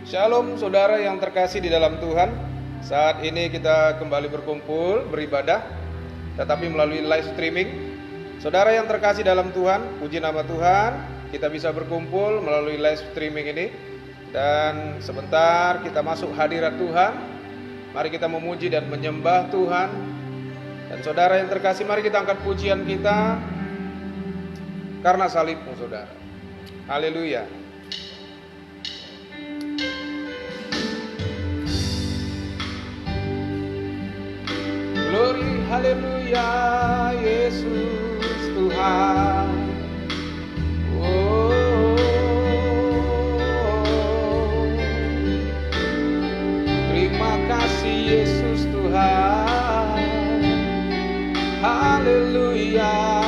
Shalom saudara yang terkasih di dalam Tuhan. Saat ini kita kembali berkumpul beribadah, tetapi melalui live streaming. Saudara yang terkasih dalam Tuhan, puji nama Tuhan, kita bisa berkumpul melalui live streaming ini. Dan sebentar kita masuk hadirat Tuhan. Mari kita memuji dan menyembah Tuhan. Dan saudara yang terkasih, mari kita angkat pujian kita karena salibmu, saudara. Haleluya. Glory, haleluya, Yesus Tuhan. Oh, terima kasih Yesus Tuhan. Haleluya.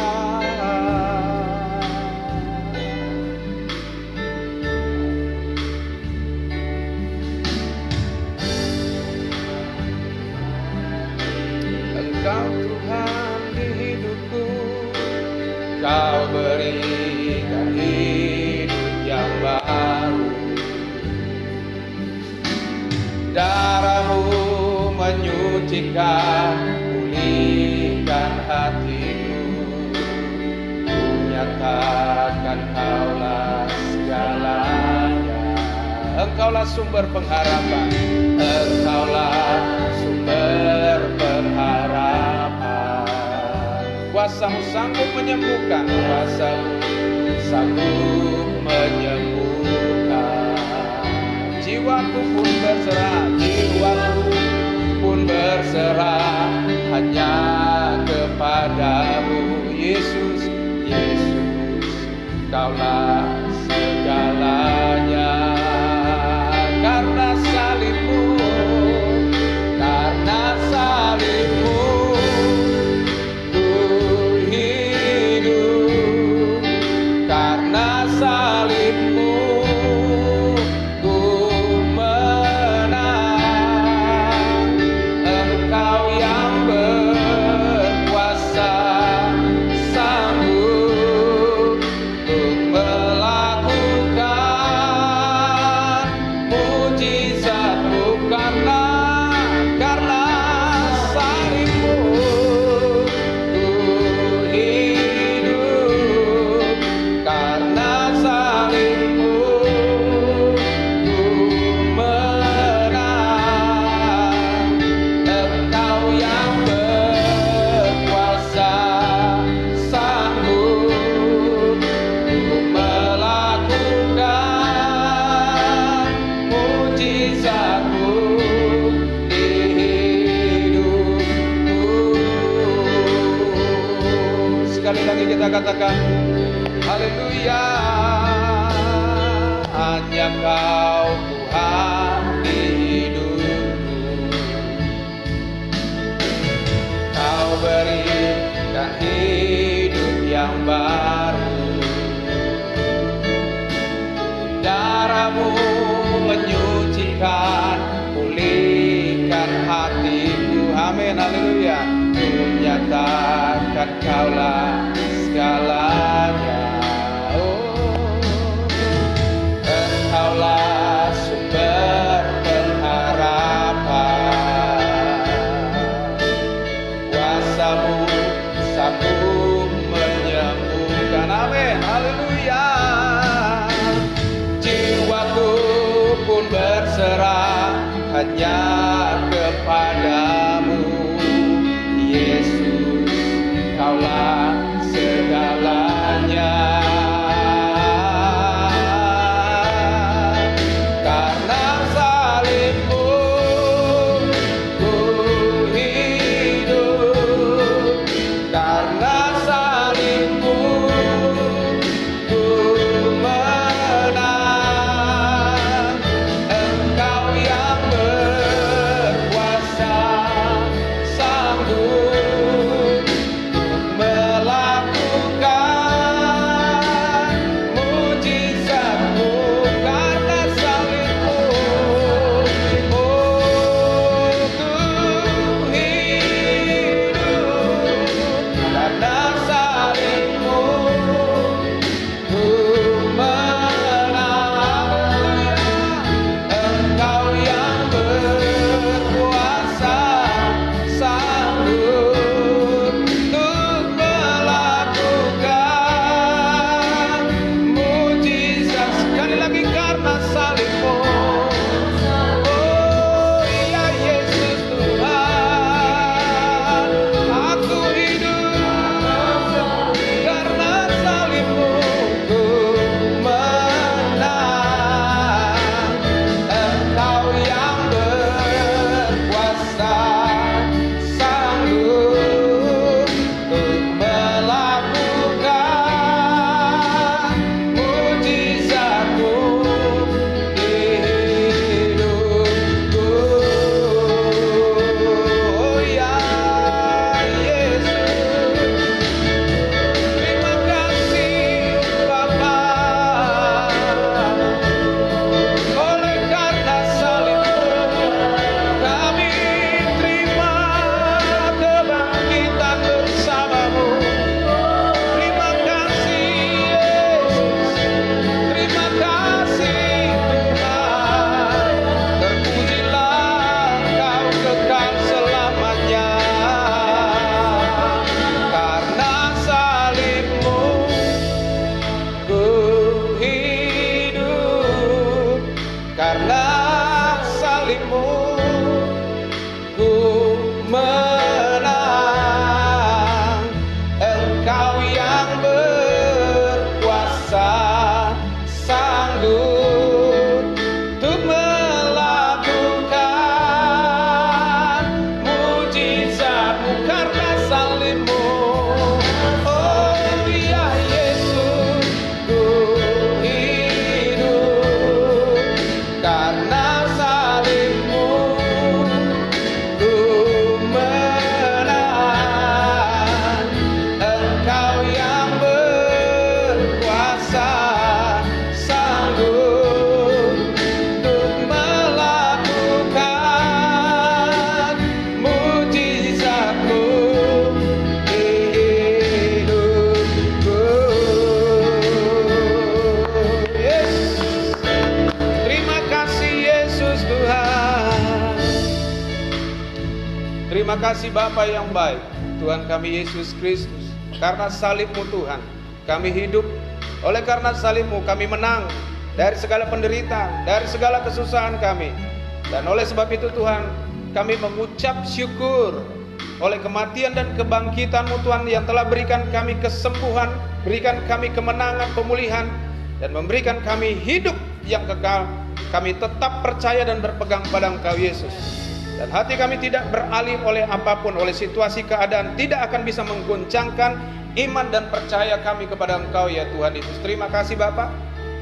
Engkau Tuhan di hidupku, Kau berikan hidup yang baru. Darah-Mu menyucikan, pulihkan hatiku. Ku nyatakan Kaulah segalanya. Engkaulah sumber pengharapan, Engkaulah sumber pengharapan. Kuasa-Mu sanggup menyembuhkan, Kuasa-Mu sanggup menyembuhkan. Jiwaku pun berserah, jiwaku pun berserah hanya kepadamu, Yesus, Yesus, Kaulah segalanya. Karena salibmu, karena salibmu, ku hidup. Karena salibmu, ku menang. Engkau yang berkuasa, sanggup untuk melakukan mujizat-Mu. Karena salibmu, ku hidup. Karena salibmu, ku menang. Engkau yang berkuasa, sanggup untuk melakukan mujizat-Mu di hidupku. Sekali lagi kita katakan haleluya. Hanya Kau Tuhan di hidupku. Kau berikan hidup yang baru. Darah-Mu menyucikan, pulihkan hatiku. Amin, haleluya. Ku nyatakan Kaulah segalanya. Oh, Engkaulah sumber pengharapan. Kuasa-Mu sanggup menyembuhkan. Amin, haleluya. Jiwaku pun berserah hanya kepadamu, Yesus, Kaulah segalanya. Karena salibmu, ku hidup. Karena salibmu, ku menang. Engkau yang berkuasa, karena salibmu ku menang. Engkau yang berkuasa, sanggup untuk melakukan mujizatmu karena salibmu. Oh ya Yesus, ku hidup karena salibmu, ku menang. Engkau yang berkuasa, sanggup untuk melakukan mujizatmu di hidupku. Yes. Terima kasih Yesus Tuhan. Terima kasih Bapa yang baik, Tuhan kami Yesus Kristus. Karena salibmu Tuhan, kami hidup. Oleh karena salibmu kami menang dari segala penderitaan, dari segala kesusahan kami. Dan oleh sebab itu Tuhan, kami mengucap syukur oleh kematian dan kebangkitan-Mu Tuhan yang telah berikan kami kesembuhan, berikan kami kemenangan, pemulihan, dan memberikan kami hidup yang kekal. Kami tetap percaya dan berpegang pada Engkau Yesus. Dan hati kami tidak beralih oleh apapun, oleh situasi keadaan, tidak akan bisa menggoncangkan iman dan percaya kami kepada Engkau ya Tuhan Yesus. Terima kasih Bapa.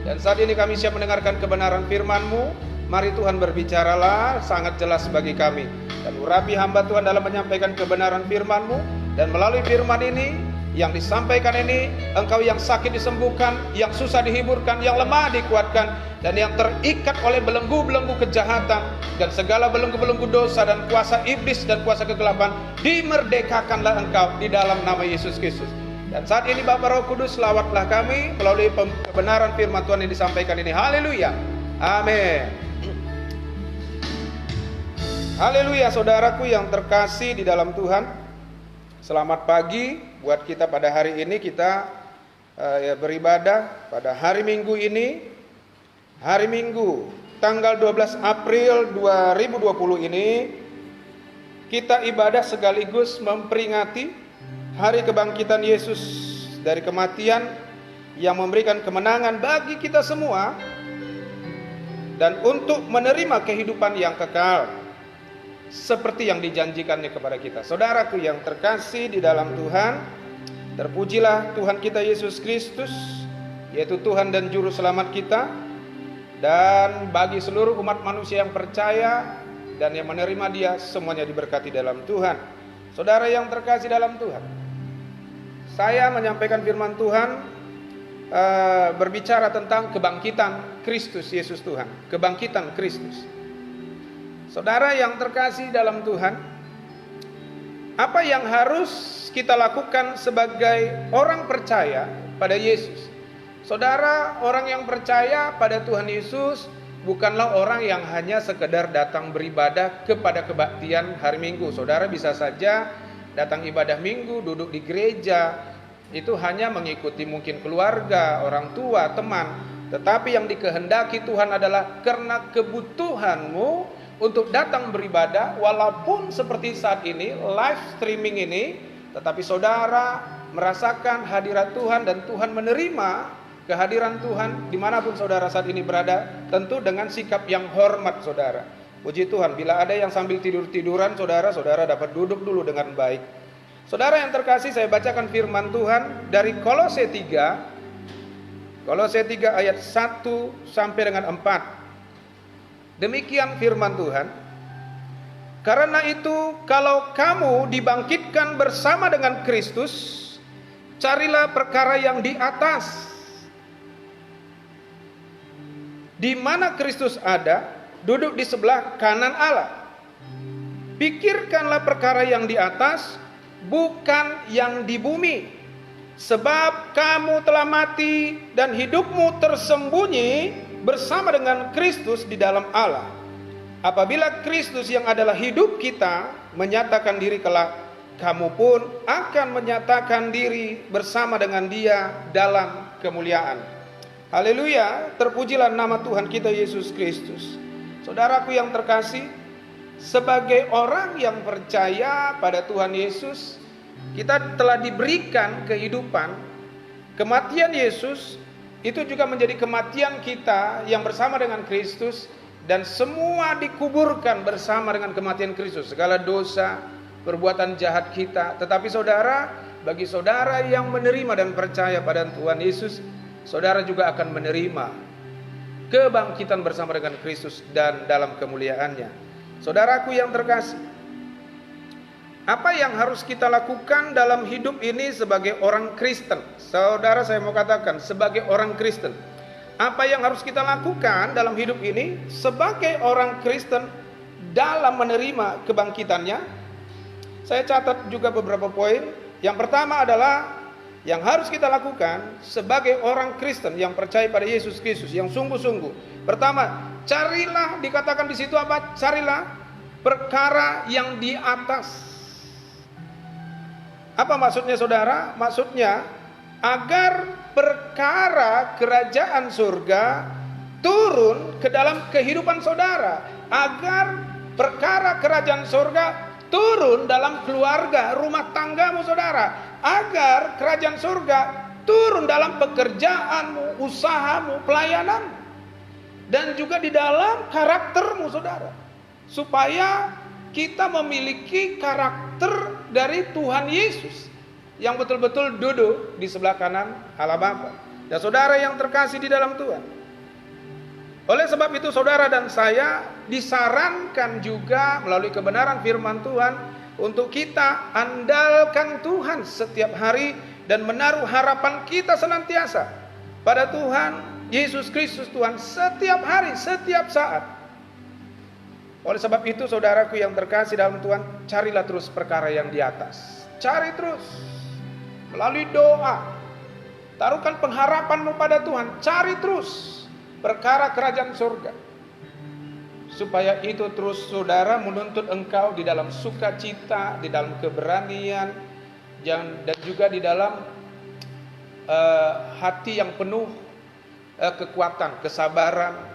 Dan saat ini kami siap mendengarkan kebenaran firman-Mu. Mari Tuhan berbicaralah sangat jelas bagi kami. Dan urapi hamba Tuhan dalam menyampaikan kebenaran firman-Mu. Dan melalui firman ini, yang disampaikan ini, Engkau yang sakit disembuhkan, yang susah dihiburkan, yang lemah dikuatkan, dan yang terikat oleh belenggu-belenggu kejahatan dan segala belenggu-belenggu dosa dan kuasa iblis dan kuasa kegelapan, dimerdekakanlah Engkau di dalam nama Yesus Kristus. Dan saat ini Bapa Roh Kudus, lawatlah kami melalui kebenaran firman Tuhan yang disampaikan ini. Haleluya. Amin. Haleluya, saudaraku yang terkasih di dalam Tuhan. Selamat pagi buat kita pada hari ini. Kita beribadah pada hari Minggu ini. Hari Minggu tanggal 12 April 2020 ini kita ibadah sekaligus memperingati hari kebangkitan Yesus dari kematian yang memberikan kemenangan bagi kita semua dan untuk menerima kehidupan yang kekal seperti yang dijanjikannya kepada kita. Saudaraku yang terkasih di dalam Tuhan, terpujilah Tuhan kita Yesus Kristus, yaitu Tuhan dan Juru Selamat kita. Dan bagi seluruh umat manusia yang percaya dan yang menerima Dia, semuanya diberkati dalam Tuhan. Saudara yang terkasih dalam Tuhan, saya menyampaikan firman Tuhan berbicara tentang kebangkitan Kristus Yesus Tuhan. Kebangkitan Kristus. Saudara yang terkasih dalam Tuhan, apa yang harus kita lakukan sebagai orang percaya pada Yesus? Saudara, orang yang percaya pada Tuhan Yesus bukanlah orang yang hanya sekedar datang beribadah kepada kebaktian hari Minggu. Saudara bisa saja datang ibadah Minggu, duduk di gereja, itu hanya mengikuti mungkin keluarga, orang tua, teman. Tetapi yang dikehendaki Tuhan adalah karena kebutuhanmu untuk datang beribadah, walaupun seperti saat ini, live streaming ini, tetapi saudara merasakan hadirat Tuhan dan Tuhan menerima kehadiran Tuhan dimanapun saudara saat ini berada, tentu dengan sikap yang hormat saudara. Puji Tuhan, bila ada yang sambil tidur-tiduran saudara dapat duduk dulu dengan baik. Saudara yang terkasih, saya bacakan firman Tuhan dari Kolose 3. Kolose 3 ayat 1 sampai dengan 4. Demikian firman Tuhan. Karena itu, kalau kamu dibangkitkan bersama dengan Kristus, carilah perkara yang di atas, di mana Kristus ada, duduk di sebelah kanan Allah. Pikirkanlah perkara yang di atas, bukan yang di bumi. Sebab kamu telah mati dan hidupmu tersembunyi bersama dengan Kristus di dalam Allah. Apabila Kristus yang adalah hidup kita menyatakan diri kelak, kamu pun akan menyatakan diri bersama dengan Dia dalam kemuliaan. Haleluya, terpujilah nama Tuhan kita Yesus Kristus. Saudaraku yang terkasih, sebagai orang yang percaya pada Tuhan Yesus, kita telah diberikan kehidupan. Kematian Yesus itu juga menjadi kematian kita yang bersama dengan Kristus, dan semua dikuburkan bersama dengan kematian Kristus. Segala dosa, perbuatan jahat kita. Tetapi saudara, bagi saudara yang menerima dan percaya pada Tuhan Yesus, saudara juga akan menerima kebangkitan bersama dengan Kristus dan dalam kemuliaannya. Saudaraku yang terkasih, apa yang harus kita lakukan dalam hidup ini sebagai orang Kristen? Saudara, saya mau katakan, sebagai orang Kristen, apa yang harus kita lakukan dalam hidup ini sebagai orang Kristen dalam menerima kebangkitannya? Saya catat juga beberapa poin. Yang pertama adalah yang harus kita lakukan sebagai orang Kristen yang percaya pada Yesus Kristus, yang sungguh-sungguh. Pertama, carilah, dikatakan di situ apa? Carilah perkara yang di atas. Apa maksudnya saudara? Maksudnya agar perkara kerajaan surga turun ke dalam kehidupan saudara. Agar perkara kerajaan surga turun dalam keluarga, rumah tanggamu saudara. Agar kerajaan surga turun dalam pekerjaanmu, usahamu, pelayananmu, dan juga di dalam karaktermu saudara. Supaya kita memiliki karakter dari Tuhan Yesus yang betul-betul duduk di sebelah kanan Allah Bapa. Dan saudara yang terkasih di dalam Tuhan, oleh sebab itu saudara dan saya disarankan juga melalui kebenaran firman Tuhan untuk kita andalkan Tuhan setiap hari dan menaruh harapan kita senantiasa pada Tuhan Yesus Kristus Tuhan setiap hari, setiap saat. Oleh sebab itu saudaraku yang terkasih dalam Tuhan, carilah terus perkara yang di atas. Cari terus melalui doa. Taruhkan pengharapanmu pada Tuhan. Cari terus perkara kerajaan surga, supaya itu terus saudara menuntut engkau di dalam sukacita, di dalam keberanian, dan juga di dalam hati yang penuh kekuatan, kesabaran,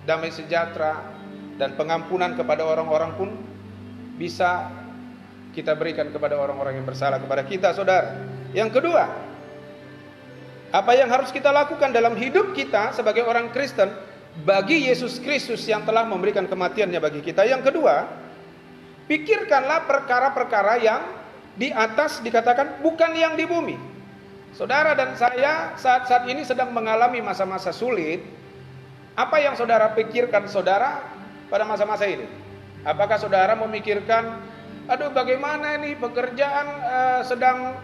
damai sejahtera, dan pengampunan kepada orang-orang pun bisa kita berikan kepada orang-orang yang bersalah kepada kita saudara. Yang kedua, apa yang harus kita lakukan dalam hidup kita sebagai orang Kristen bagi Yesus Kristus yang telah memberikan kematiannya bagi kita? Yang kedua, pikirkanlah perkara-perkara yang di atas, dikatakan bukan yang di bumi. Saudara dan saya saat-saat ini sedang mengalami masa-masa sulit. Apa yang saudara pikirkan saudara pada masa-masa ini? Apakah saudara memikirkan, aduh bagaimana ini pekerjaan sedang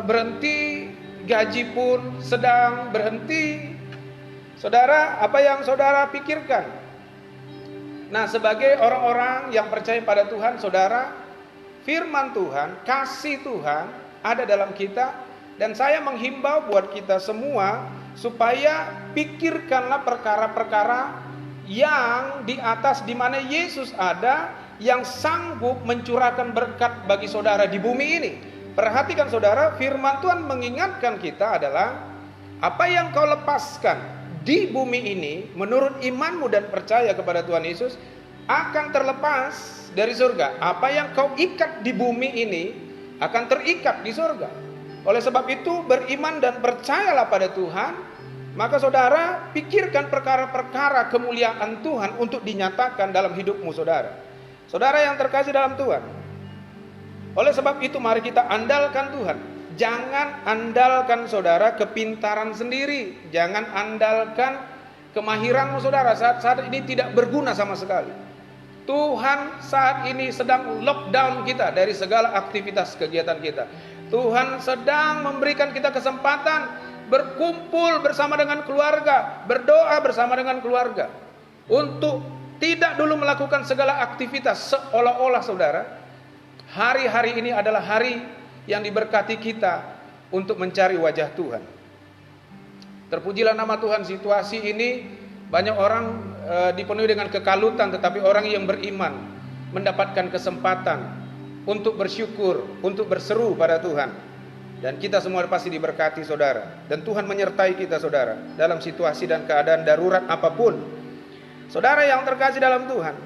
berhenti, gaji pun sedang berhenti. Saudara, apa yang saudara pikirkan? Nah, sebagai orang-orang yang percaya pada Tuhan, saudara, firman Tuhan, kasih Tuhan ada dalam kita, dan saya menghimbau buat kita semua supaya pikirkanlah perkara-perkara yang di atas, di mana Yesus ada, yang sanggup mencurahkan berkat bagi saudara di bumi ini. Perhatikan saudara, firman Tuhan mengingatkan kita adalah apa yang kau lepaskan di bumi ini menurut imanmu dan percaya kepada Tuhan Yesus akan terlepas dari surga. Apa yang kau ikat di bumi ini akan terikat di surga. Oleh sebab itu beriman dan percayalah pada Tuhan. Maka saudara pikirkan perkara-perkara kemuliaan Tuhan untuk dinyatakan dalam hidupmu saudara. Saudara yang terkasih dalam Tuhan, oleh sebab itu mari kita andalkan Tuhan. Jangan andalkan saudara kepintaran sendiri. Jangan andalkan kemahiranmu saudara. Saat ini tidak berguna sama sekali. Tuhan saat ini sedang lockdown kita dari segala aktivitas kegiatan kita. Tuhan sedang memberikan kita kesempatan berkumpul bersama dengan keluarga, berdoa bersama dengan keluarga, untuk tidak dulu melakukan segala aktivitas seolah-olah saudara hari-hari ini adalah hari yang diberkati kita untuk mencari wajah Tuhan. Terpujilah nama Tuhan. Situasi ini banyak orang dipenuhi dengan kekalutan, tetapi orang yang beriman mendapatkan kesempatan untuk bersyukur, untuk berseru pada Tuhan. Dan kita semua pasti diberkati saudara. Dan Tuhan menyertai kita saudara dalam situasi dan keadaan darurat apapun. Saudara yang terkasih dalam Tuhan,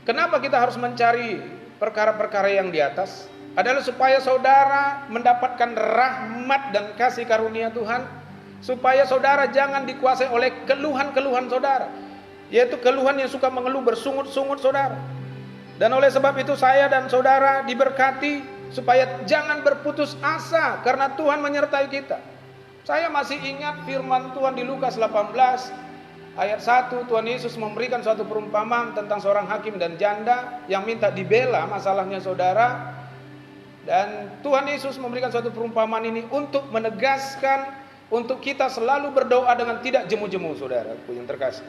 kenapa kita harus mencari perkara-perkara yang di atas? Adalah supaya saudara mendapatkan rahmat dan kasih karunia Tuhan. Supaya saudara jangan dikuasai oleh keluhan-keluhan saudara, yaitu keluhan yang suka mengeluh bersungut-sungut saudara. Dan oleh sebab itu saya dan saudara diberkati supaya jangan berputus asa karena Tuhan menyertai kita. Saya masih ingat firman Tuhan di Lukas 18 ayat 1. Tuhan Yesus memberikan suatu perumpamaan tentang seorang hakim dan janda yang minta dibela masalahnya saudara. Dan Tuhan Yesus memberikan suatu perumpamaan ini untuk menegaskan untuk kita selalu berdoa dengan tidak jemu-jemu saudaraku yang terkasih.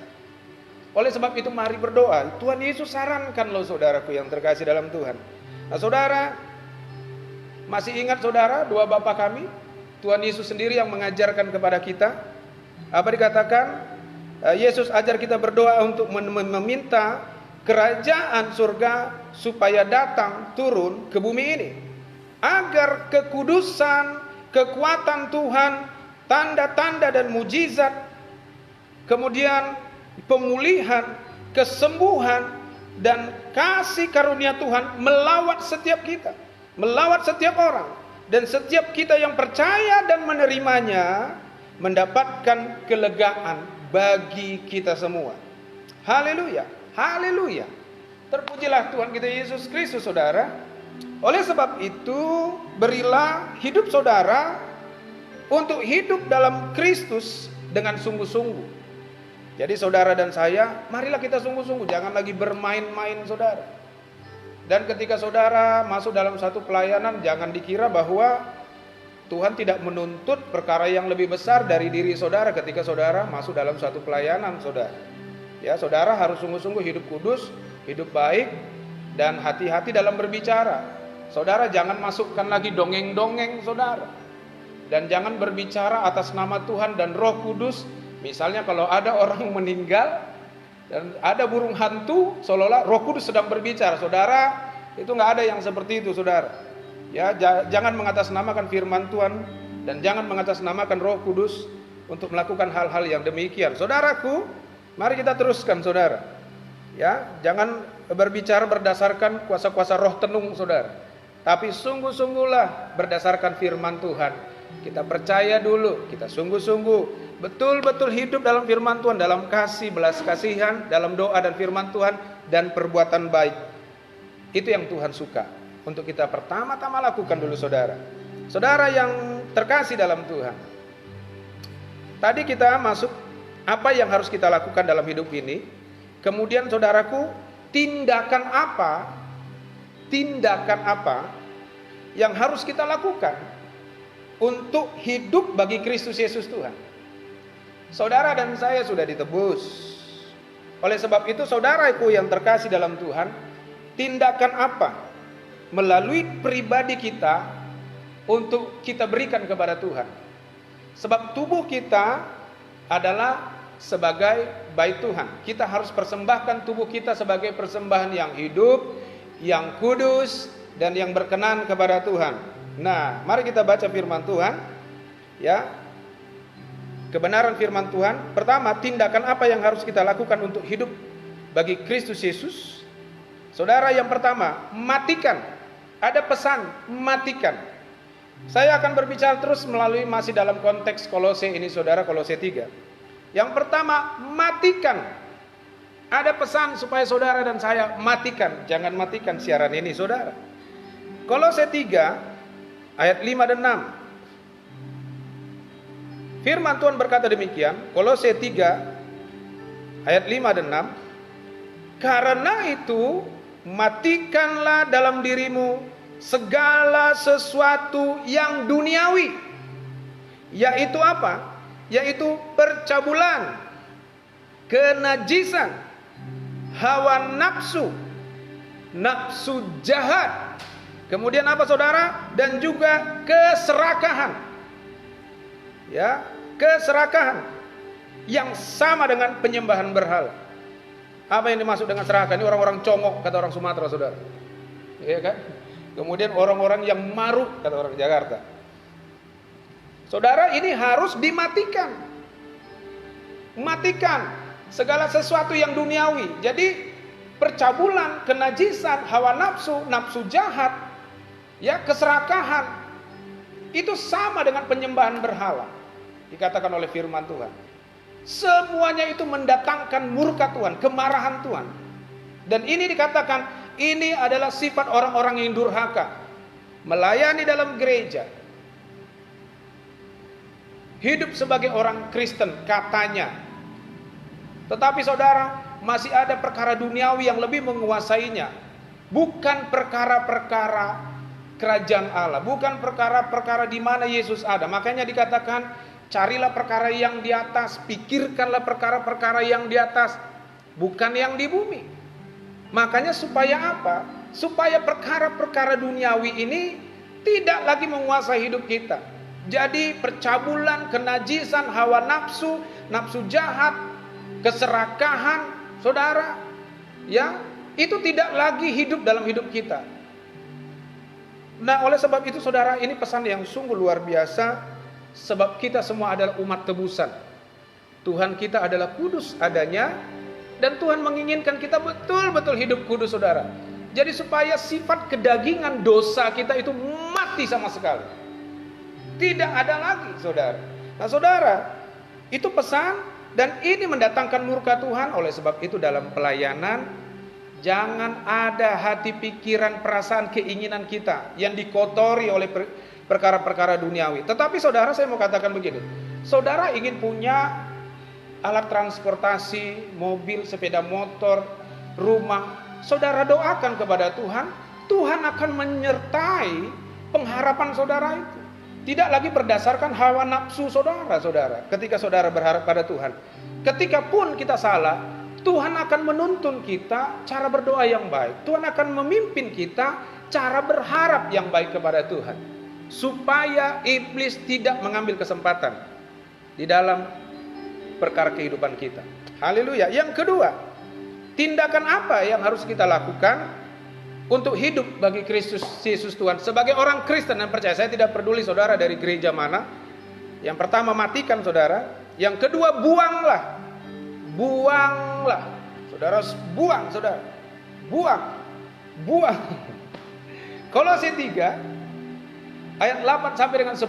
Oleh sebab itu mari berdoa. Tuhan Yesus sarankan loh saudaraku yang terkasih dalam Tuhan. Nah saudara, masih ingat saudara doa Bapa kami? Tuhan Yesus sendiri yang mengajarkan kepada kita. Apa dikatakan? Yesus ajar kita berdoa untuk meminta kerajaan surga supaya datang turun ke bumi ini. Agar kekudusan, kekuatan Tuhan, tanda-tanda dan mujizat, kemudian pemulihan, kesembuhan, dan kasih karunia Tuhan melawat setiap kita, melawat setiap orang, dan setiap kita yang percaya dan menerimanya mendapatkan kelegaan bagi kita semua. Haleluya, haleluya. Terpujilah Tuhan kita Yesus Kristus saudara. Oleh sebab itu berilah hidup saudara untuk hidup dalam Kristus dengan sungguh-sungguh. Jadi saudara dan saya, marilah kita sungguh-sungguh, jangan lagi bermain-main saudara. Dan ketika saudara masuk dalam satu pelayanan, jangan dikira bahwa Tuhan tidak menuntut perkara yang lebih besar dari diri saudara ketika saudara masuk dalam satu pelayanan saudara. Ya, saudara harus sungguh-sungguh hidup kudus, hidup baik, dan hati-hati dalam berbicara. Saudara jangan masukkan lagi dongeng-dongeng saudara. Dan jangan berbicara atas nama Tuhan dan Roh Kudus. Misalnya kalau ada orang meninggal dan ada burung hantu, seolah-olah Roh Kudus sedang berbicara. Saudara, itu nggak ada yang seperti itu, saudara. Ya, jangan mengatasnamakan firman Tuhan dan jangan mengatasnamakan Roh Kudus untuk melakukan hal-hal yang demikian. Saudaraku, mari kita teruskan, saudara. Ya, jangan berbicara berdasarkan kuasa-kuasa roh tenung, saudara. Tapi sungguh-sungguhlah berdasarkan firman Tuhan. Kita percaya dulu, kita sungguh-sungguh betul-betul hidup dalam firman Tuhan, dalam kasih, belas kasihan, dalam doa dan firman Tuhan, dan perbuatan baik. Itu yang Tuhan suka untuk kita pertama-tama lakukan dulu saudara. Saudara yang terkasih dalam Tuhan, tadi kita masuk apa yang harus kita lakukan dalam hidup ini. Kemudian saudaraku, tindakan apa yang harus kita lakukan untuk hidup bagi Kristus Yesus Tuhan. Saudara dan saya sudah ditebus. Oleh sebab itu saudaraku yang terkasih dalam Tuhan, tindakan apa melalui pribadi kita untuk kita berikan kepada Tuhan? Sebab tubuh kita adalah sebagai bait Tuhan. Kita harus persembahkan tubuh kita sebagai persembahan yang hidup, yang kudus, dan yang berkenan kepada Tuhan. Nah, mari kita baca firman Tuhan. Ya, kebenaran firman Tuhan. Pertama, tindakan apa yang harus kita lakukan untuk hidup bagi Kristus Yesus? Saudara, yang pertama, matikan. Ada pesan, matikan. Saya akan berbicara terus melalui masih dalam konteks Kolose ini, saudara, Kolose 3. Yang pertama, matikan. Ada pesan supaya saudara dan saya matikan. Jangan matikan siaran ini, saudara. Kolose 3 ayat 5 dan 6. Firman Tuhan berkata demikian, Kolose 3 ayat 5 dan 6. Karena itu matikanlah dalam dirimu segala sesuatu yang duniawi. Yaitu apa? Yaitu percabulan, kenajisan, hawa nafsu, nafsu jahat. Kemudian apa saudara? Dan juga keserakahan. Ya, keserakahan yang sama dengan penyembahan berhala. Apa yang dimaksud dengan serakah? Ini orang-orang congok kata orang Sumatera, saudara. Iya kan? Kemudian orang-orang yang maruk, kata orang Jakarta. Saudara, ini harus dimatikan. Matikan segala sesuatu yang duniawi. Jadi percabulan, kenajisan, hawa nafsu, nafsu jahat, ya, keserakahan, itu sama dengan penyembahan berhala. Dikatakan oleh firman Tuhan. Semuanya itu mendatangkan murka Tuhan, kemarahan Tuhan. Dan ini dikatakan, ini adalah sifat orang-orang yang durhaka. Melayani dalam gereja. Hidup sebagai orang Kristen katanya. Tetapi saudara, masih ada perkara duniawi yang lebih menguasainya. Bukan perkara-perkara kerajaan Allah, bukan perkara-perkara di mana Yesus ada. Makanya dikatakan, carilah perkara yang di atas, pikirkanlah perkara-perkara yang di atas, bukan yang di bumi. Makanya supaya apa? Supaya perkara-perkara duniawi ini tidak lagi menguasai hidup kita. Jadi percabulan, kenajisan, hawa nafsu, nafsu jahat, keserakahan, saudara, ya, itu tidak lagi hidup dalam hidup kita. Nah, oleh sebab itu saudara, ini pesan yang sungguh luar biasa, sebab kita semua adalah umat tebusan. Tuhan kita adalah kudus adanya, dan Tuhan menginginkan kita betul-betul hidup kudus, saudara. Jadi supaya sifat kedagingan dosa kita itu mati sama sekali. Tidak ada lagi, saudara. Nah, saudara, itu pesan, dan ini mendatangkan murka Tuhan. Oleh sebab itu dalam pelayanan, jangan ada hati, pikiran, perasaan, keinginan kita yang dikotori oleh perkara-perkara duniawi. Tetapi saudara, saya mau katakan begini. Saudara ingin punya alat transportasi, mobil, sepeda motor, rumah. Saudara doakan kepada Tuhan. Tuhan akan menyertai pengharapan saudara itu. Tidak lagi berdasarkan hawa nafsu saudara. Ketika saudara berharap pada Tuhan. Ketika pun kita salah, Tuhan akan menuntun kita cara berdoa yang baik. Tuhan akan memimpin kita cara berharap yang baik kepada Tuhan. Supaya iblis tidak mengambil kesempatan di dalam perkara kehidupan kita. Haleluya. Yang kedua, tindakan apa yang harus kita lakukan untuk hidup bagi Kristus Yesus Tuhan sebagai orang Kristen yang percaya? Saya tidak peduli saudara dari gereja mana. Yang pertama, matikan saudara. Yang kedua, buanglah. Saudara, buang saudara. Buang. Kolose 3 ayat 8 sampai dengan 10.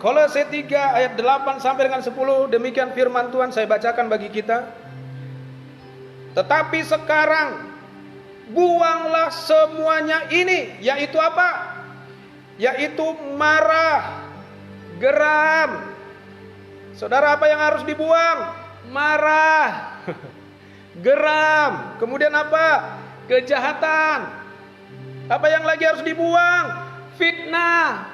Kolose 3 ayat 8 sampai dengan 10, demikian firman Tuhan, saya bacakan bagi kita. Tetapi sekarang buanglah semuanya ini, yaitu apa? Yaitu marah, geram. Saudara, apa yang harus dibuang? Marah, geram. Kemudian apa? Kejahatan. Apa yang lagi harus dibuang? Fitnah.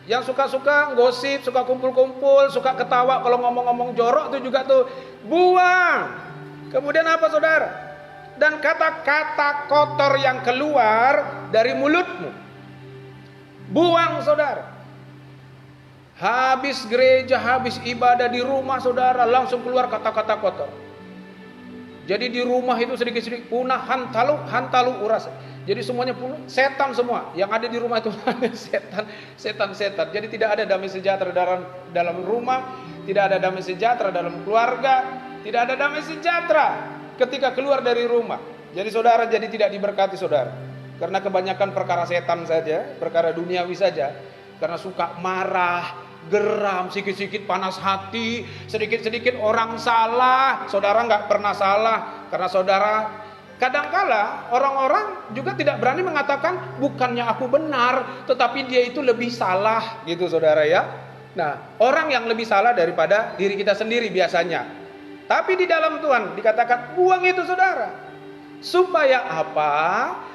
Yang suka-suka gosip, suka kumpul-kumpul, suka ketawa kalau ngomong-ngomong jorok itu juga tuh buang. Kemudian apa saudara? Dan kata-kata kotor yang keluar dari mulutmu, buang saudara. Habis gereja, habis ibadah di rumah saudara, langsung keluar kata-kata kotor. Jadi di rumah itu sedikit-sedikit punah, hantalu uras. Jadi semuanya punah, setan semua. Yang ada di rumah itu setan. Jadi tidak ada damai sejahtera dalam rumah, tidak ada damai sejahtera dalam keluarga, tidak ada damai sejahtera ketika keluar dari rumah. Jadi saudara jadi tidak diberkati saudara. Karena kebanyakan perkara setan saja, perkara duniawi saja. Karena suka marah, geram, sedikit-sedikit panas hati, sedikit-sedikit orang salah. Saudara nggak pernah salah, karena saudara kadangkala orang-orang juga tidak berani mengatakan bukannya aku benar, tetapi dia itu lebih salah, gitu saudara ya. Nah, orang yang lebih salah daripada diri kita sendiri biasanya. Tapi di dalam Tuhan dikatakan buang itu saudara. Supaya apa?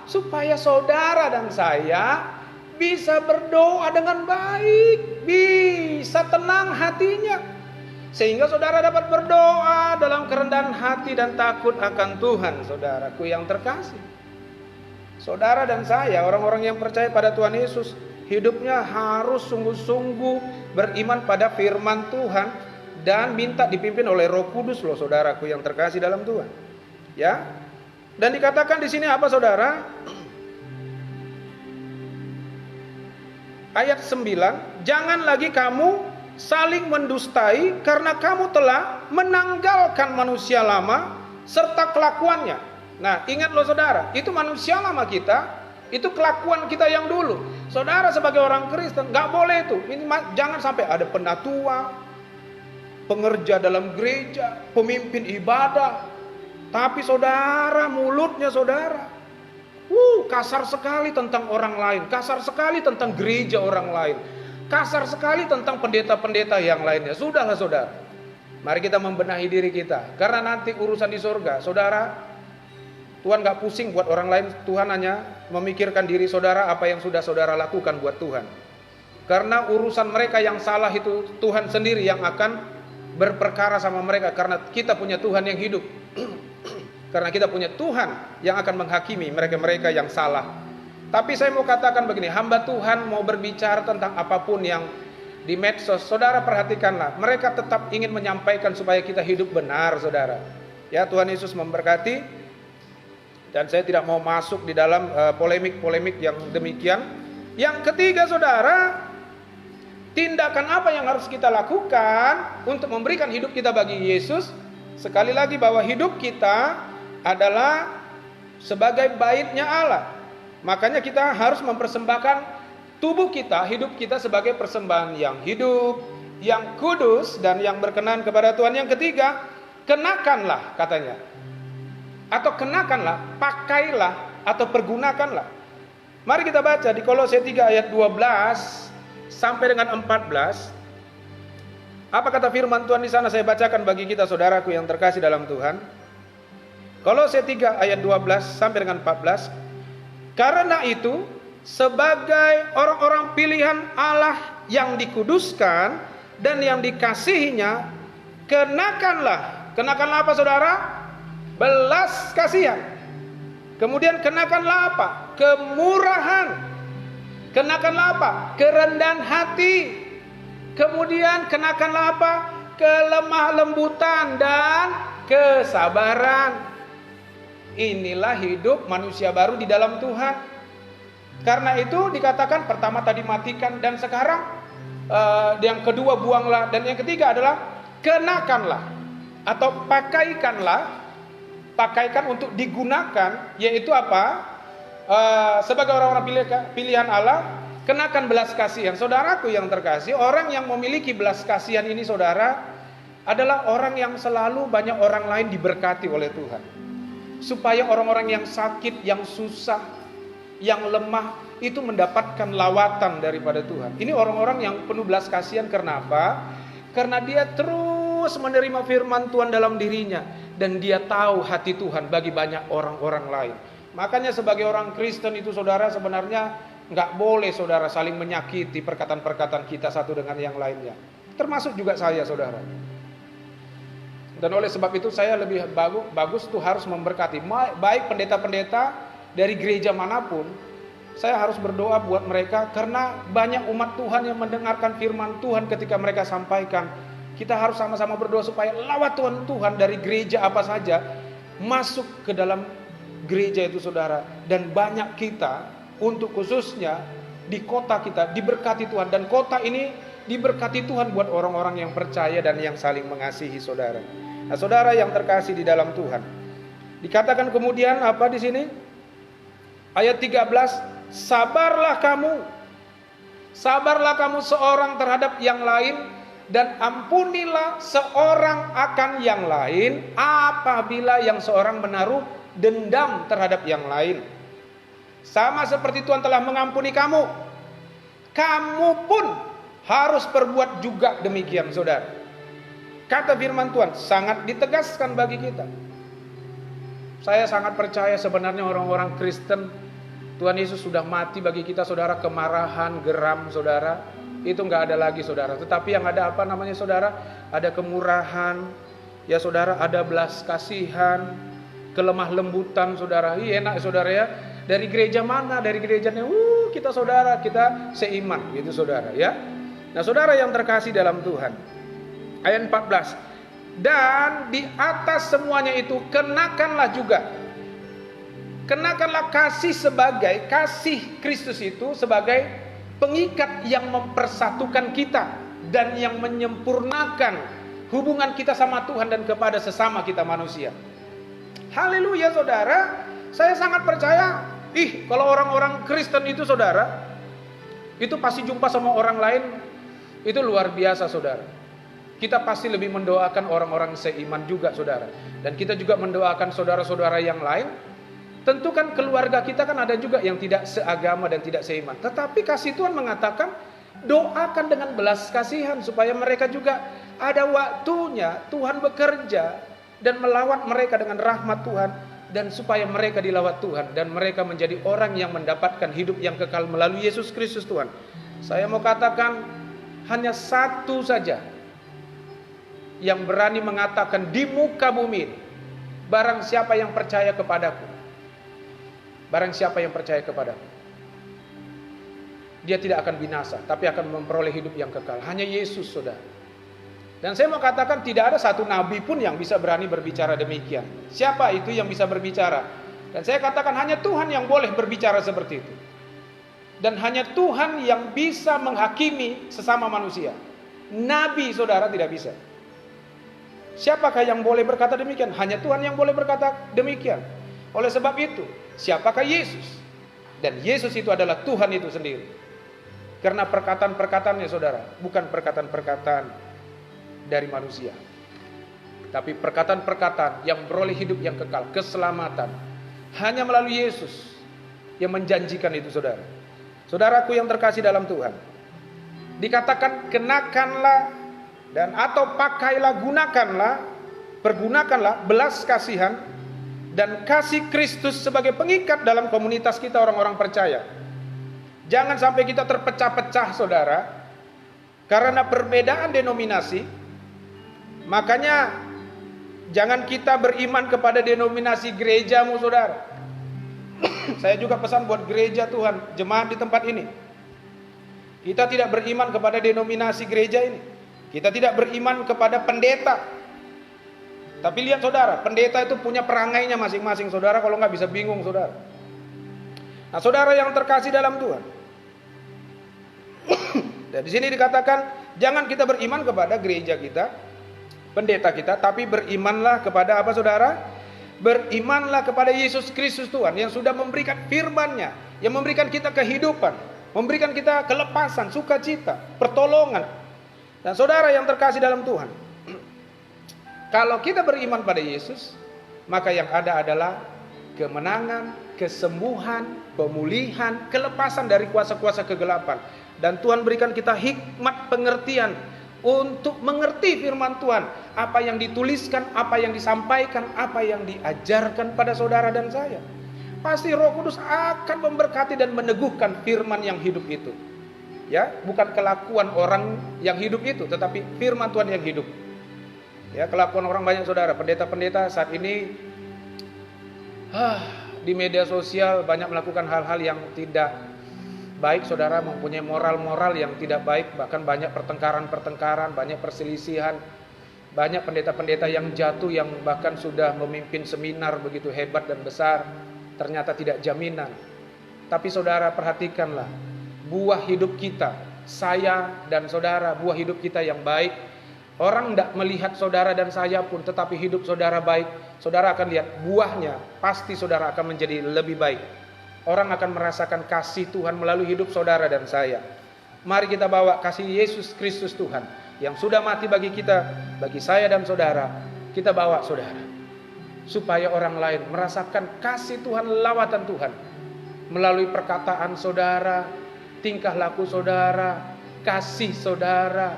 Supaya saudara dan saya bisa berdoa dengan baik, bisa tenang hatinya, sehingga saudara dapat berdoa dalam kerendahan hati dan takut akan Tuhan. Saudaraku yang terkasih, saudara dan saya, orang-orang yang percaya pada Tuhan Yesus, hidupnya harus sungguh-sungguh beriman pada firman Tuhan dan minta dipimpin oleh Roh Kudus loh, saudaraku yang terkasih dalam Tuhan. Ya. Dan dikatakan di sini apa saudara? ayat 9, jangan lagi kamu saling mendustai karena kamu telah menanggalkan manusia lama serta kelakuannya. Nah, ingat loh saudara, itu manusia lama kita, itu kelakuan kita yang dulu. Saudara sebagai orang Kristen nggak boleh itu. Ini jangan sampai ada penatua, pengerja dalam gereja, pemimpin ibadah, tapi saudara mulutnya saudara kasar sekali tentang orang lain, kasar sekali tentang gereja orang lain, kasar sekali tentang pendeta-pendeta yang lainnya. Sudahlah saudara, mari kita membenahi diri kita, karena nanti urusan di surga, saudara, Tuhan gak pusing buat orang lain. Tuhan hanya memikirkan diri saudara, apa yang sudah saudara lakukan buat Tuhan. Karena urusan mereka yang salah itu Tuhan sendiri yang akan berperkara sama mereka, karena kita punya Tuhan yang hidup. Karena kita punya Tuhan yang akan menghakimi mereka-mereka yang salah. Tapi saya mau katakan begini, hamba Tuhan mau berbicara tentang apapun yang di medsos, saudara perhatikanlah, mereka tetap ingin menyampaikan supaya kita hidup benar, saudara. Ya, Tuhan Yesus memberkati. Dan saya tidak mau masuk di dalam polemik-polemik yang demikian. Yang ketiga, saudara, tindakan apa yang harus kita lakukan untuk memberikan hidup kita bagi Yesus? Sekali lagi bahwa hidup kita adalah sebagai baitnya Allah. Makanya kita harus mempersembahkan tubuh kita, hidup kita sebagai persembahan yang hidup, yang kudus, dan yang berkenan kepada Tuhan. Yang ketiga, kenakanlah katanya. Atau kenakanlah, pakailah, atau pergunakanlah. Mari kita baca di Kolose 3 ayat 12 sampai dengan 14. Apa kata firman Tuhan di sana? Saya bacakan bagi kita saudaraku yang terkasih dalam Tuhan. Kolose 3 ayat 12 sampai dengan 14. Karena itu, sebagai orang-orang pilihan Allah yang dikuduskan dan yang dikasihinya, kenakanlah apa saudara? Belas kasihan. Kemudian kenakanlah apa? Kemurahan. Kenakanlah apa? Kerendahan hati. Kemudian kenakanlah apa? Kelemah lembutan dan kesabaran. Inilah hidup manusia baru di dalam Tuhan. Karena itu dikatakan pertama tadi matikan, dan sekarang yang kedua buanglah, dan yang ketiga adalah kenakanlah atau pakaikanlah. Pakaikan untuk digunakan, yaitu apa? Sebagai orang-orang pilihan Allah, kenakan belas kasihan. Saudaraku yang terkasih, orang yang memiliki belas kasihan ini saudara adalah orang yang selalu banyak orang lain diberkati oleh Tuhan. Supaya orang-orang yang sakit, yang susah, yang lemah itu mendapatkan lawatan daripada Tuhan. Ini orang-orang yang penuh belas kasihan. Karena apa? Karena dia terus menerima firman Tuhan dalam dirinya, dan dia tahu hati Tuhan bagi banyak orang-orang lain. Makanya sebagai orang Kristen itu saudara, sebenarnya nggak boleh saudara saling menyakiti perkataan-perkataan kita satu dengan yang lainnya. Termasuk juga saya saudara. Dan oleh sebab itu saya lebih bagus tuh harus memberkati. Baik pendeta-pendeta dari gereja manapun, saya harus berdoa buat mereka. Karena banyak umat Tuhan yang mendengarkan firman Tuhan ketika mereka sampaikan. Kita harus sama-sama berdoa supaya lawat Tuhan dari gereja apa saja masuk ke dalam gereja itu saudara. Dan banyak kita untuk khususnya di kota kita diberkati Tuhan. Dan kota ini diberkati Tuhan buat orang-orang yang percaya dan yang saling mengasihi saudara. Nah saudara yang terkasih di dalam Tuhan, dikatakan kemudian apa di sini? Ayat 13, sabarlah kamu seorang terhadap yang lain, dan ampunilah seorang akan yang lain apabila yang seorang menaruh dendam terhadap yang lain. Sama seperti Tuhan telah mengampuni kamu, kamu pun harus perbuat juga demikian saudara. Kata firman Tuhan sangat ditegaskan bagi kita. Saya sangat percaya sebenarnya orang-orang Kristen, Tuhan Yesus sudah mati bagi kita saudara. Kemarahan, geram saudara, itu nggak ada lagi saudara. Tetapi yang ada apa namanya saudara? Ada kemurahan, ya saudara, ada belas kasihan, kelemah lembutan saudara. Enak saudara ya. Dari gereja mana? Dari gerejanya kita saudara, kita seiman gitu saudara ya. Nah saudara yang terkasih dalam Tuhan, ayat 14, dan di atas semuanya itu kenakanlah kasih Kristus itu sebagai pengikat yang mempersatukan kita dan yang menyempurnakan hubungan kita sama Tuhan dan kepada sesama kita manusia. Haleluya saudara. Saya sangat percaya, kalau orang-orang Kristen itu saudara, itu pasti jumpa sama orang lain, itu luar biasa saudara. Kita pasti lebih mendoakan orang-orang seiman juga saudara. Dan kita juga mendoakan saudara-saudara yang lain. Tentu kan keluarga kita kan ada juga yang tidak seagama dan tidak seiman. Tetapi kasih Tuhan mengatakan, doakan dengan belas kasihan supaya mereka juga ada waktunya Tuhan bekerja dan melawat mereka dengan rahmat Tuhan, dan supaya mereka dilawat Tuhan dan mereka menjadi orang yang mendapatkan hidup yang kekal melalui Yesus Kristus Tuhan. Saya mau katakan hanya satu saja yang berani mengatakan di muka bumi ini, barang siapa yang percaya kepadaku, barang siapa yang percaya kepadaku, dia tidak akan binasa tapi akan memperoleh hidup yang kekal. Hanya Yesus saudara. Dan saya mau katakan tidak ada satu nabi pun yang bisa berani berbicara demikian. Siapa itu yang bisa berbicara? Dan saya katakan hanya Tuhan yang boleh berbicara seperti itu. Dan hanya Tuhan yang bisa menghakimi sesama manusia. Nabi saudara tidak bisa. Siapakah yang boleh berkata demikian? Hanya Tuhan yang boleh berkata demikian. Oleh sebab itu, siapakah Yesus? Dan Yesus itu adalah Tuhan itu sendiri. Karena perkataan-perkataannya saudara, bukan perkataan-perkataan dari manusia, tapi perkataan-perkataan yang beroleh hidup yang kekal, keselamatan, hanya melalui Yesus yang menjanjikan itu saudara. Saudaraku yang terkasih dalam Tuhan, dikatakan kenakanlah dan atau pakailah, pergunakanlah belas kasihan dan kasih Kristus sebagai pengikat dalam komunitas kita orang-orang percaya. Jangan sampai kita terpecah-pecah saudara karena perbedaan denominasi. Makanya jangan kita beriman kepada denominasi gerejamu saudara. Saya juga pesan buat gereja Tuhan, jemaat di tempat ini. Kita tidak beriman kepada denominasi gereja ini. Kita tidak beriman kepada pendeta. Tapi lihat saudara, pendeta itu punya perangainya masing-masing saudara, kalau nggak bisa bingung saudara. Nah saudara yang terkasih dalam Tuhan, dan di sini dikatakan jangan kita beriman kepada gereja kita, pendeta kita, tapi berimanlah kepada apa saudara? Berimanlah kepada Yesus Kristus Tuhan yang sudah memberikan firman-Nya, yang memberikan kita kehidupan, memberikan kita kelepasan, sukacita, pertolongan. Dan saudara yang terkasih dalam Tuhan, kalau kita beriman pada Yesus, maka yang ada adalah kemenangan, kesembuhan, pemulihan, kelepasan dari kuasa-kuasa kegelapan. Dan Tuhan berikan kita hikmat pengertian untuk mengerti firman Tuhan, apa yang dituliskan, apa yang disampaikan, apa yang diajarkan pada saudara dan saya. Pasti Roh Kudus akan memberkati dan meneguhkan firman yang hidup itu. Ya, bukan kelakuan orang yang hidup itu, tetapi firman Tuhan yang hidup. Ya, kelakuan orang banyak saudara, pendeta-pendeta saat ini di media sosial banyak melakukan hal-hal yang tidak baik saudara, mempunyai moral-moral yang tidak baik, bahkan banyak pertengkaran-pertengkaran, banyak perselisihan, banyak pendeta-pendeta yang jatuh, yang bahkan sudah memimpin seminar begitu hebat dan besar, ternyata tidak jaminan. Tapi saudara perhatikanlah, buah hidup kita, saya dan saudara, buah hidup kita yang baik, orang tidak melihat saudara dan saya pun, tetapi hidup saudara baik, saudara akan lihat buahnya, pasti saudara akan menjadi lebih baik. Orang akan merasakan kasih Tuhan melalui hidup saudara dan saya. Mari kita bawa kasih Yesus Kristus Tuhan yang sudah mati bagi kita, bagi saya dan saudara. Kita bawa saudara, supaya orang lain merasakan kasih Tuhan, lawatan Tuhan melalui perkataan saudara, tingkah laku saudara, kasih saudara,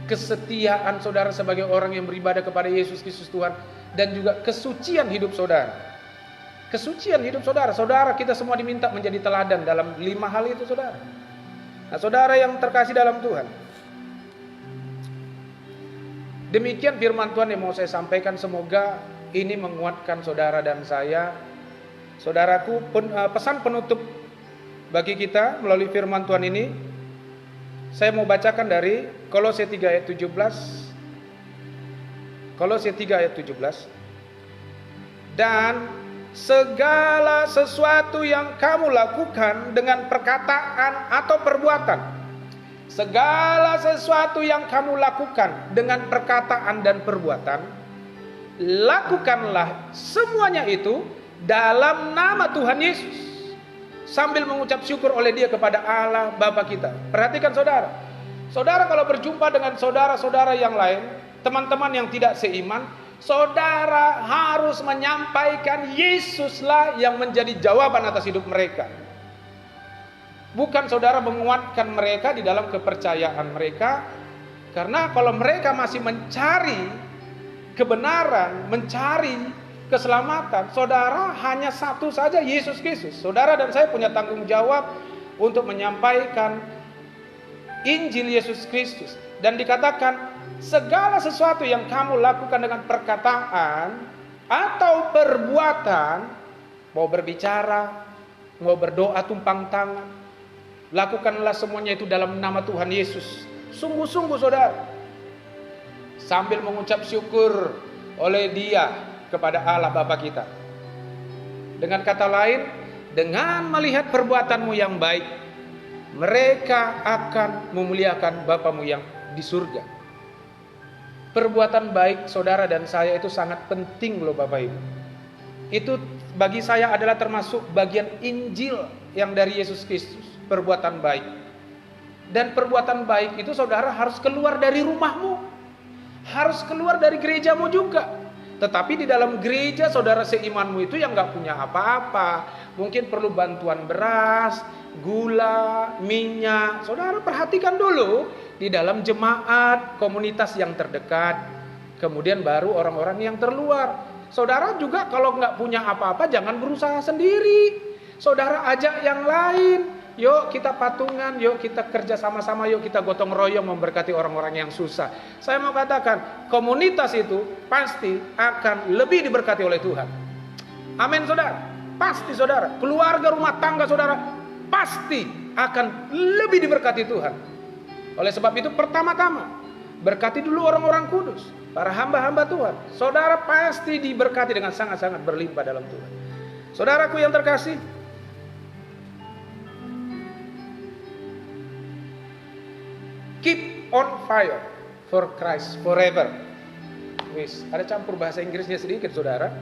kesetiaan saudara sebagai orang yang beribadah kepada Yesus Kristus Tuhan, dan juga kesucian hidup saudara. Kesucian hidup saudara. Saudara kita semua diminta menjadi teladan dalam 5 hal itu saudara. Nah saudara yang terkasih dalam Tuhan, demikian firman Tuhan yang mau saya sampaikan. Semoga ini menguatkan saudara dan saya. Saudaraku, pesan penutup bagi kita melalui firman Tuhan ini, saya mau bacakan dari Kolose 3 ayat 17. Kolose 3 ayat 17. Dan segala sesuatu yang kamu lakukan dengan perkataan atau perbuatan. Segala sesuatu yang kamu lakukan dengan perkataan dan perbuatan, lakukanlah semuanya itu dalam nama Tuhan Yesus, sambil mengucap syukur oleh Dia kepada Allah Bapa kita. Perhatikan saudara. Saudara kalau berjumpa dengan saudara-saudara yang lain, teman-teman yang tidak seiman, saudara harus menyampaikan Yesuslah yang menjadi jawaban atas hidup mereka. Bukan saudara menguatkan mereka di dalam kepercayaan mereka. Karena kalau mereka masih mencari kebenaran, mencari keselamatan, saudara hanya satu saja, Yesus Kristus. Saudara dan saya punya tanggung jawab untuk menyampaikan Injil Yesus Kristus. Dan dikatakan segala sesuatu yang kamu lakukan dengan perkataan atau perbuatan, mau berbicara, mau berdoa tumpang tangan, lakukanlah semuanya itu dalam nama Tuhan Yesus. Sungguh-sungguh saudara, sambil mengucap syukur oleh Dia kepada Allah Bapa kita. Dengan kata lain, dengan melihat perbuatanmu yang baik, mereka akan memuliakan Bapamu yang di surga. Perbuatan baik saudara dan saya itu sangat penting loh Bapak Ibu. Itu bagi saya adalah termasuk bagian Injil yang dari Yesus Kristus. Perbuatan baik. Dan perbuatan baik itu saudara harus keluar dari rumahmu, harus keluar dari gerejamu juga. Tetapi di dalam gereja saudara seimanmu itu yang gak punya apa-apa, mungkin perlu bantuan beras, gula, minyak. Saudara perhatikan dulu di dalam jemaat, komunitas yang terdekat, kemudian baru orang-orang yang terluar. Saudara juga kalau gak punya apa-apa jangan berusaha sendiri. Saudara ajak yang lain. Yuk kita patungan, yuk kita kerja sama-sama, yuk kita gotong royong memberkati orang-orang yang susah. Saya mau katakan, komunitas itu pasti akan lebih diberkati oleh Tuhan. Amin saudara. Pasti saudara. Keluarga rumah tangga saudara pasti akan lebih diberkati Tuhan. Oleh sebab itu pertama-tama berkati dulu orang-orang kudus, para hamba-hamba Tuhan. Saudara pasti diberkati dengan sangat-sangat berlimpah dalam Tuhan. Saudaraku yang terkasih, keep on fire for Christ forever. Wis, ada campur bahasa Inggrisnya sedikit saudara.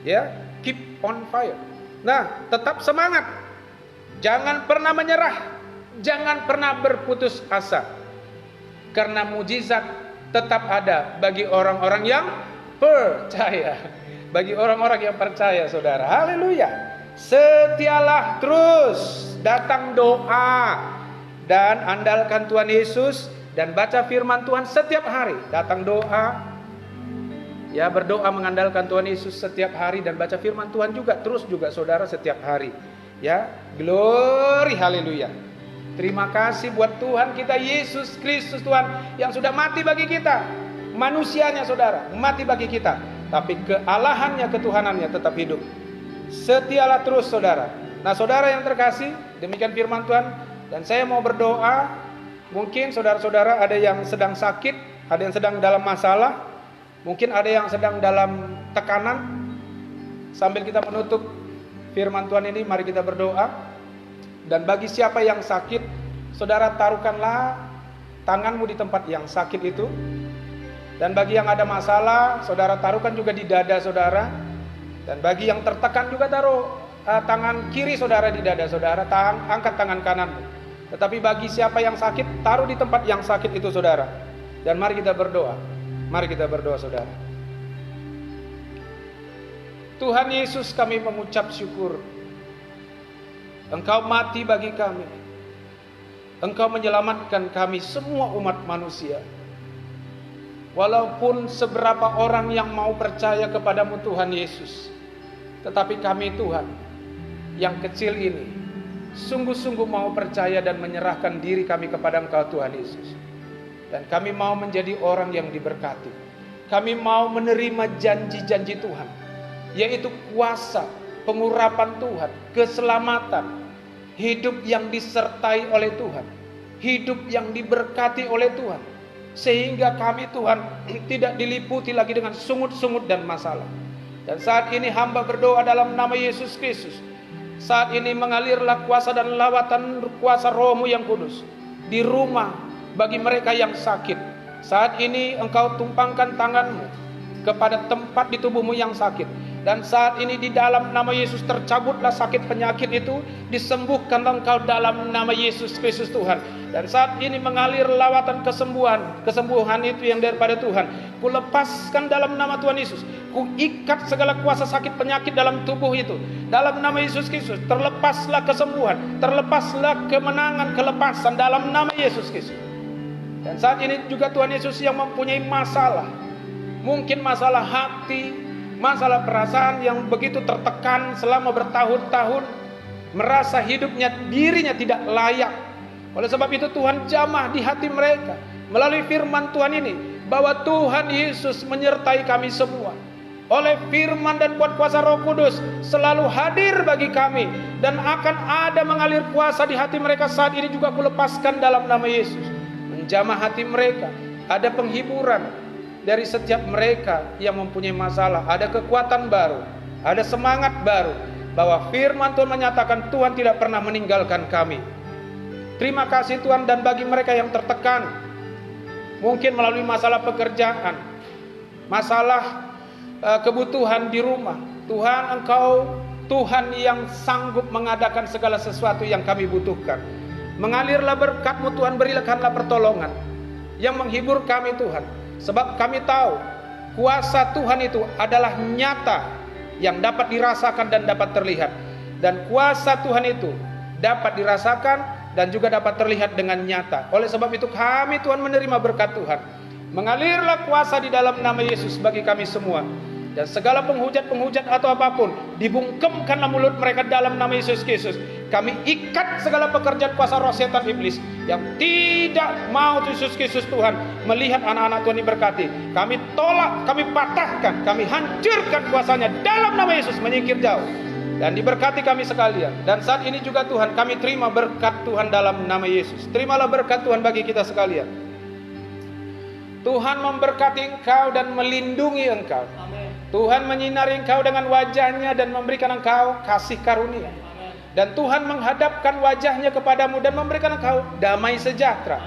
Ya, keep on fire. Nah, tetap semangat. Jangan pernah menyerah. Jangan pernah berputus asa. Karena mujizat tetap ada bagi orang-orang yang percaya. Bagi orang-orang yang percaya saudara. Haleluya. Setialah terus datang doa dan andalkan Tuhan Yesus dan baca firman Tuhan setiap hari. Datang doa, ya berdoa mengandalkan Tuhan Yesus setiap hari dan baca firman Tuhan juga terus juga saudara setiap hari. Ya, glory haleluya. Terima kasih buat Tuhan kita Yesus Kristus Tuhan yang sudah mati bagi kita. Manusianya saudara mati bagi kita, tapi kealahannya, ketuhanannya tetap hidup. Setialah terus saudara. Nah saudara yang terkasih, demikian firman Tuhan. Dan saya mau berdoa, mungkin saudara-saudara ada yang sedang sakit, ada yang sedang dalam masalah, mungkin ada yang sedang dalam tekanan. Sambil kita menutup firman Tuhan ini, mari kita berdoa. Dan bagi siapa yang sakit, saudara taruhkanlah tanganmu di tempat yang sakit itu. Dan bagi yang ada masalah, saudara taruhkan juga di dada saudara. Dan bagi yang tertekan juga taruh tangan kiri saudara di dada saudara, angkat tangan kananmu. Tetapi bagi siapa yang sakit, taruh di tempat yang sakit itu saudara. Dan mari kita berdoa. Mari kita berdoa saudara. Tuhan Yesus, kami mengucap syukur. Engkau mati bagi kami. Engkau menyelamatkan kami semua umat manusia. Walaupun seberapa orang yang mau percaya kepadamu Tuhan Yesus, tetapi kami Tuhan yang kecil ini sungguh-sungguh mau percaya dan menyerahkan diri kami kepada Engkau Tuhan Yesus. Dan kami mau menjadi orang yang diberkati. Kami mau menerima janji-janji Tuhan, yaitu kuasa, pengurapan Tuhan, keselamatan, hidup yang disertai oleh Tuhan, hidup yang diberkati oleh Tuhan. Sehingga kami Tuhan tidak diliputi lagi dengan sungut-sungut dan masalah. Dan saat ini hamba berdoa dalam nama Yesus Kristus. Saat ini mengalirlah kuasa dan lawatan kuasa Roh-Mu yang kudus di rumah bagi mereka yang sakit. Saat ini Engkau tumpangkan tangan-Mu kepada tempat di tubuhmu yang sakit. Dan saat ini di dalam nama Yesus tercabutlah sakit penyakit itu, disembuhkan engkau dalam nama Yesus Kristus Tuhan. Dan saat ini mengalir lawatan kesembuhan itu yang daripada Tuhan. Ku lepaskan dalam nama Tuhan Yesus. Ku ikat segala kuasa sakit penyakit dalam tubuh itu. Dalam nama Yesus Kristus, terlepaslah kesembuhan, terlepaslah kemenangan, kelepasan dalam nama Yesus Kristus. Dan saat ini juga Tuhan Yesus yang mempunyai masalah. Mungkin masalah hati, masalah perasaan yang begitu tertekan selama bertahun-tahun, merasa hidupnya dirinya tidak layak. Oleh sebab itu Tuhan jamah di hati mereka melalui firman Tuhan ini, bahwa Tuhan Yesus menyertai kami semua. Oleh firman dan kuat kuasa Roh Kudus selalu hadir bagi kami, dan akan ada mengalir kuasa di hati mereka saat ini juga kulepaskan dalam nama Yesus. Menjamah hati mereka, ada penghiburan dari setiap mereka yang mempunyai masalah. Ada kekuatan baru, ada semangat baru, bahwa firman Tuhan menyatakan Tuhan tidak pernah meninggalkan kami. Terima kasih Tuhan. Dan bagi mereka yang tertekan, mungkin melalui masalah pekerjaan, masalah kebutuhan di rumah, Tuhan, Engkau Tuhan yang sanggup mengadakan segala sesuatu yang kami butuhkan. Mengalirlah berkat-Mu Tuhan, berikanlah pertolongan yang menghibur kami Tuhan. Sebab kami tahu kuasa Tuhan itu adalah nyata, yang dapat dirasakan dan dapat terlihat. Dan kuasa Tuhan itu dapat dirasakan dan juga dapat terlihat dengan nyata. Oleh sebab itu kami Tuhan menerima berkat Tuhan. Mengalirlah kuasa di dalam nama Yesus bagi kami semua. Dan segala penghujat-penghujat atau apapun, dibungkemkanlah mulut mereka dalam nama Yesus Kristus. Kami ikat segala pekerjaan kuasa roh setan iblis yang tidak mau Yesus Kristus Tuhan melihat anak-anak Tuhan diberkati. Kami tolak, kami patahkan, kami hancurkan kuasanya dalam nama Yesus, menyingkir jauh. Dan diberkati kami sekalian. Dan saat ini juga Tuhan, kami terima berkat Tuhan dalam nama Yesus. Terimalah berkat Tuhan bagi kita sekalian. Tuhan memberkati engkau dan melindungi engkau. Tuhan menyinari engkau dengan wajahnya dan memberikan engkau kasih karunia. Dan Tuhan menghadapkan wajahnya kepadamu dan memberikan engkau damai sejahtera.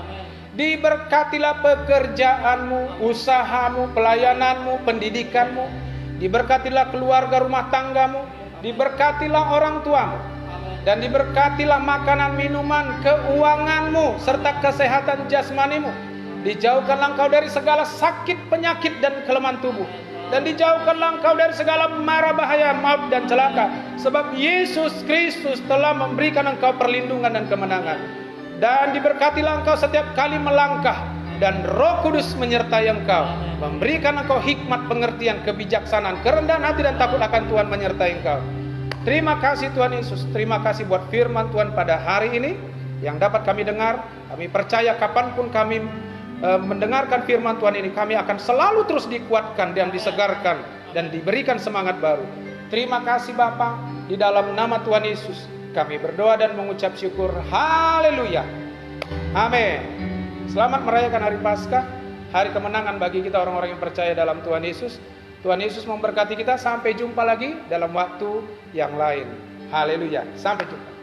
Diberkatilah pekerjaanmu, usahamu, pelayananmu, pendidikanmu. Diberkatilah keluarga rumah tanggamu. Diberkatilah orang tuamu. Dan diberkatilah makanan, minuman, keuanganmu, serta kesehatan jasmanimu. Dijauhkanlah engkau dari segala sakit, penyakit, dan kelemahan tubuh. Dan dijauhkanlah engkau dari segala mara bahaya, maut dan celaka. Sebab Yesus Kristus telah memberikan engkau perlindungan dan kemenangan. Dan diberkatilah engkau setiap kali melangkah, dan Roh Kudus menyertai engkau, memberikan engkau hikmat, pengertian, kebijaksanaan, kerendahan hati dan takut akan Tuhan menyertai engkau. Terima kasih Tuhan Yesus. Terima kasih buat firman Tuhan pada hari ini yang dapat kami dengar. Kami percaya kapanpun kami mendengarkan firman Tuhan ini, kami akan selalu terus dikuatkan dan disegarkan dan diberikan semangat baru. Terima kasih Bapa, di dalam nama Tuhan Yesus kami berdoa dan mengucap syukur. Haleluya, amin. Selamat merayakan hari Paskah, hari kemenangan bagi kita orang-orang yang percaya dalam Tuhan Yesus. Tuhan Yesus memberkati kita. Sampai jumpa lagi dalam waktu yang lain. Haleluya, sampai jumpa.